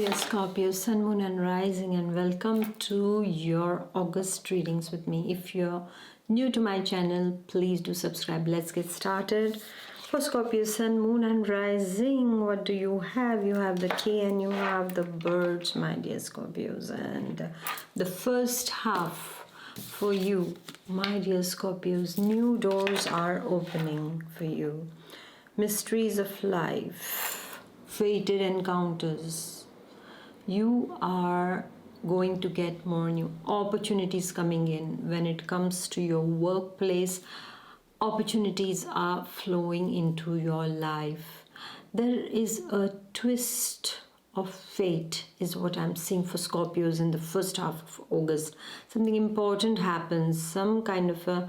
dear Scorpio, Sun, Moon and Rising, and welcome to your August readings with me. If you're new to my channel, please do subscribe. Let's get started. For Scorpio, Sun, Moon and Rising, what do you have? You have the King and you have the birds, my dear Scorpios. And the first half for you, my dear Scorpios, new doors are opening for you. Mysteries of life, fated encounters. You are going to get more new opportunities coming in. When it comes to your workplace, opportunities are flowing into your life. There is a twist of fate is what I'm seeing for Scorpios in the first half of August. Something important happens, some kind of a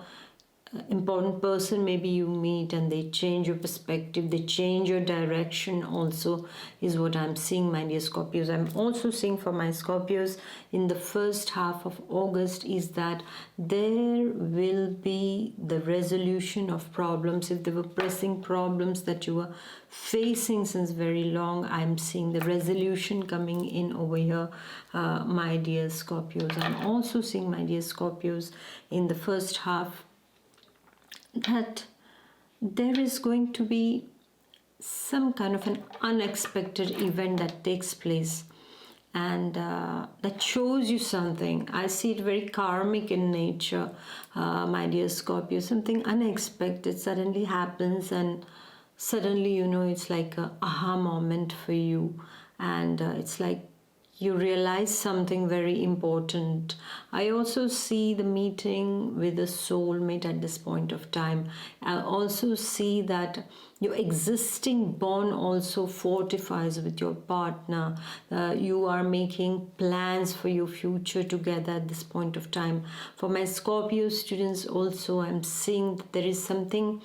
important person maybe you meet and they change your perspective, they change your direction also is what I'm seeing, my dear Scorpios. I'm also seeing for my Scorpios in the first half of August is that there will be the resolution of problems. If there were pressing problems that you were facing since very long, I'm seeing the resolution coming in over here, my dear Scorpios. I'm also seeing, my dear Scorpios, in the first half that there is going to be some kind of an unexpected event that takes place and that shows you something. I see it very karmic in nature, my dear Scorpio. Something unexpected suddenly happens and suddenly, you know, it's like a aha moment for you, and it's like you realize something very important. I also see the meeting with a soulmate at this point of time. I also see that your existing bond also fortifies with your partner. You are making plans for your future together at this point of time. For my Scorpio students also, I'm seeing that there is something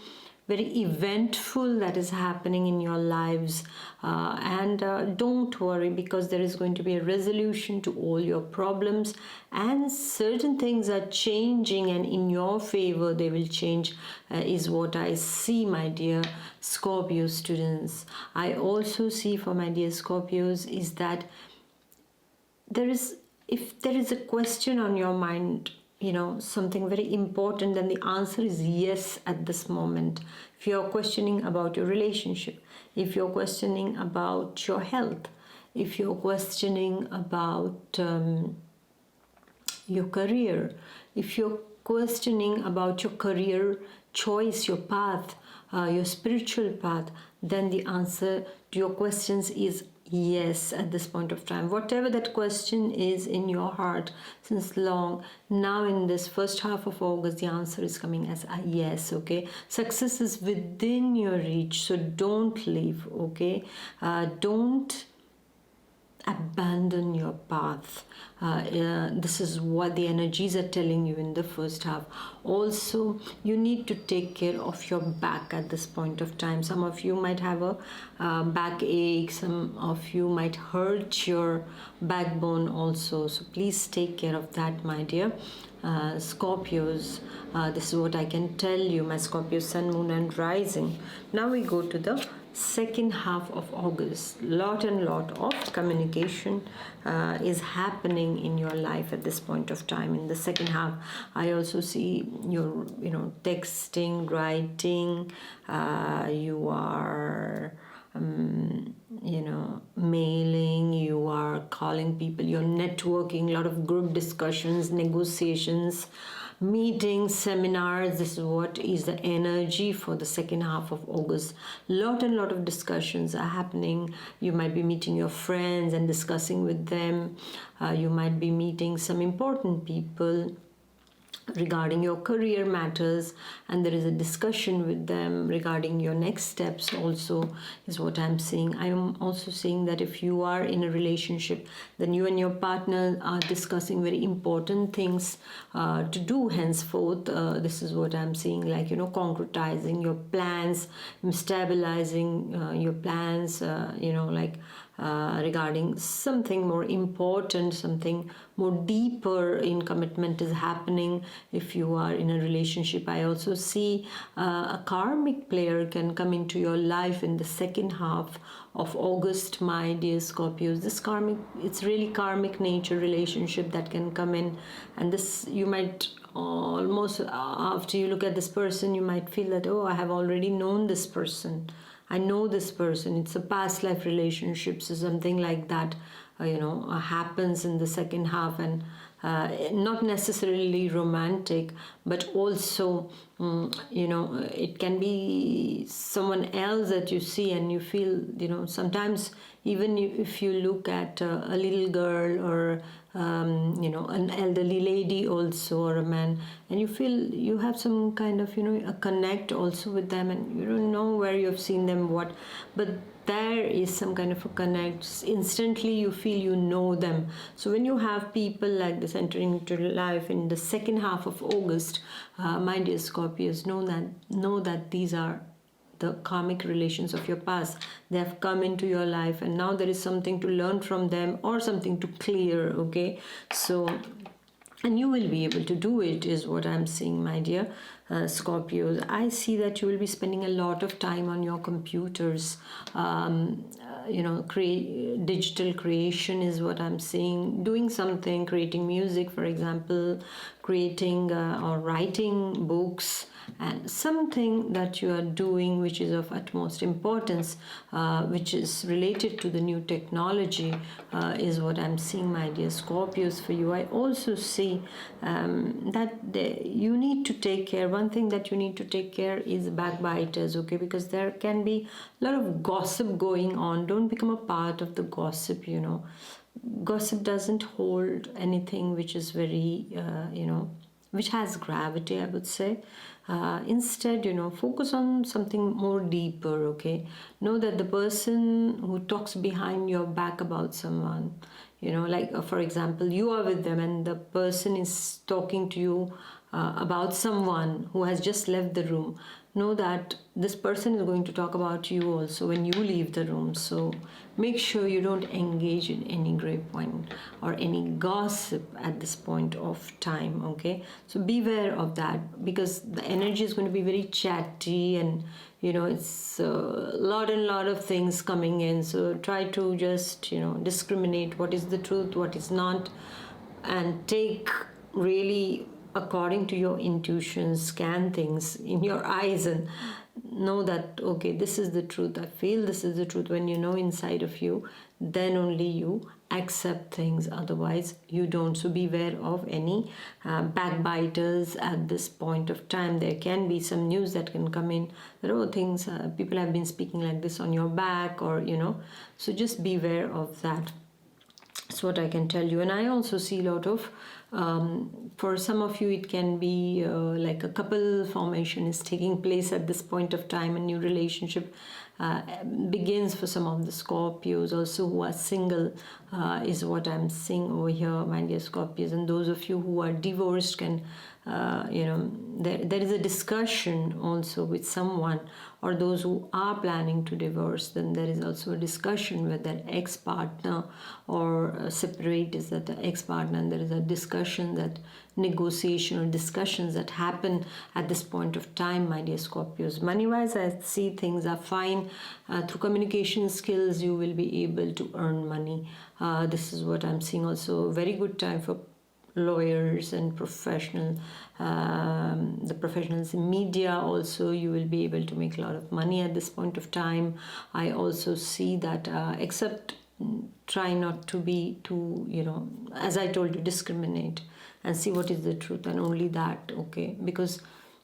very eventful that is happening in your lives, and don't worry, because there is going to be a resolution to all your problems and certain things are changing and in your favor they will change, is what I see, my dear Scorpio students. I also see for my dear Scorpios is that if there is a question on your mind, you know, something very important, then the answer is yes at this moment. If you're questioning about your relationship, if you're questioning about your health, if you're questioning about your career, if you're questioning about your career choice, your path, your spiritual path, then the answer to your questions is yes at this point of time. Whatever that question is in your heart since long, now in this first half of August, the answer is coming as a yes, okay? Success is within your reach, so don't leave, okay? Don't abandon your path. This is what the energies are telling you in the first half. Also, you need to take care of your back at this point of time. Some of you might have a backache, some of you might hurt your backbone also, so please take care of that, my dear Scorpios. This is what I can tell you, my Scorpio Sun, Moon and Rising. Now we go to the second half of August. Lot of communication is happening in your life at this point of time. In the second half, I also see your, you know, texting, writing, you are you know, mailing, you are calling people, you're networking, a lot of group discussions, negotiations, meetings, seminars. This is what is the energy for the second half of August. Lot of discussions are happening. You might be meeting your friends and discussing with them. You might be meeting some important people regarding your career matters, and there is a discussion with them regarding your next steps also, is what I'm seeing. I am also seeing that if you are in a relationship, then you and your partner are discussing very important things to do henceforth. This is what I'm seeing, like, you know, concretizing your plans, stabilizing your plans, you know, like regarding something more important, something more deeper in commitment is happening. If you are in a relationship, I also see a karmic player can come into your life in the second half of August, my dear Scorpios. This karmic, it's really karmic nature relationship that can come in, and this you might almost, after you look at this person, you might feel that, oh, I have already known this person, I know this person, it's a past life relationship, so something like that happens in the second half, and not necessarily romantic, but also it can be someone else that you see and you feel, sometimes even if you look at a little girl or an elderly lady also, or a man, and you feel you have some kind of a connect also with them, and you don't know where you have seen them, but there is some kind of a connect. Instantly you feel you know them. So when you have people like this entering into your life in the second half of August, my dear Scorpios, know that these are the karmic relations of your past. They have come into your life, and now there is something to learn from them or something to clear. Okay, so, and you will be able to do it, is what I'm seeing, my dear Scorpios. I see that you will be spending a lot of time on your computers. Digital creation is what I'm seeing. Doing something, creating music, for example, creating or writing books, and something that you are doing which is of utmost importance, which is related to the new technology, is what I'm seeing, my dear Scorpios, for you. I also see that you need to take care. One thing that you need to take care is backbiters, okay, because there can be a lot of gossip going on. Don't become a part of the gossip. Gossip doesn't hold anything which is very which has gravity, I would say. Instead, focus on something more deeper, okay? Know that the person who talks behind your back about someone, like for example, you are with them and the person is talking to you about someone who has just left the room. Know that this person is going to talk about you also when you leave the room. So make sure you don't engage in any grapevine or any gossip at this point of time, okay? So beware of that, because the energy is going to be very chatty, and it's a lot of things coming in. So try to just discriminate what is the truth, what is not, and take really according to your intuition, scan things in your eyes and know that, okay, this is the truth, I feel this is the truth. When you know inside of you, then only you accept things, otherwise you don't. So beware of any backbiters at this point of time. There can be some news that can come in that, oh, things, people have been speaking like this on your back, or so just beware of that. That's what I can tell you. And I also see a lot of for some of you it can be like a couple formation is taking place at this point of time. A new relationship begins for some of the Scorpios also who are single, is what I'm seeing over here, my dear Scorpios. And those of you who are divorced can there is a discussion also with someone, or those who are planning to divorce, then there is also a discussion with their ex-partner, or separate is that the ex-partner, and there is a discussion, that negotiation or discussions that happen at this point of time, my dear Scorpios. Money-wise, I see things are fine. Through communication skills, you will be able to earn money. This is what I'm seeing also. Very good time for lawyers and the professionals in media also. You will be able to make a lot of money at this point of time. I also see that except try not to be too, as I told you, discriminate and see what is the truth, and only that, okay? Because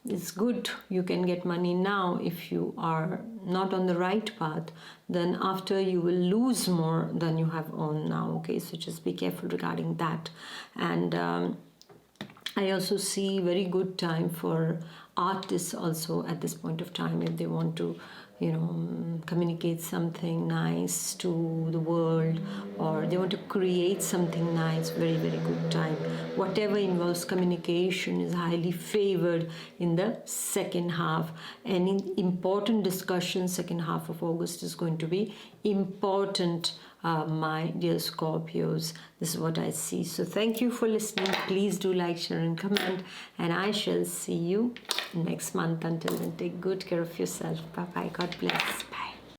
it's good, you can get money now. If you are not on the right path, then after you will lose more than you have earned now, okay? So just be careful regarding that. And I also see very good time for artists also at this point of time, if they want to communicate something nice to the world, or they want to create something nice. Very, very good time. Whatever involves communication is highly favored in the second half. Any important discussion, second half of August is going to be important, my dear Scorpios. This is what I see. So thank you for listening. Please do like, share and comment, and I shall see you next month. Until then, take good care of yourself. Bye bye. God bless. Bye.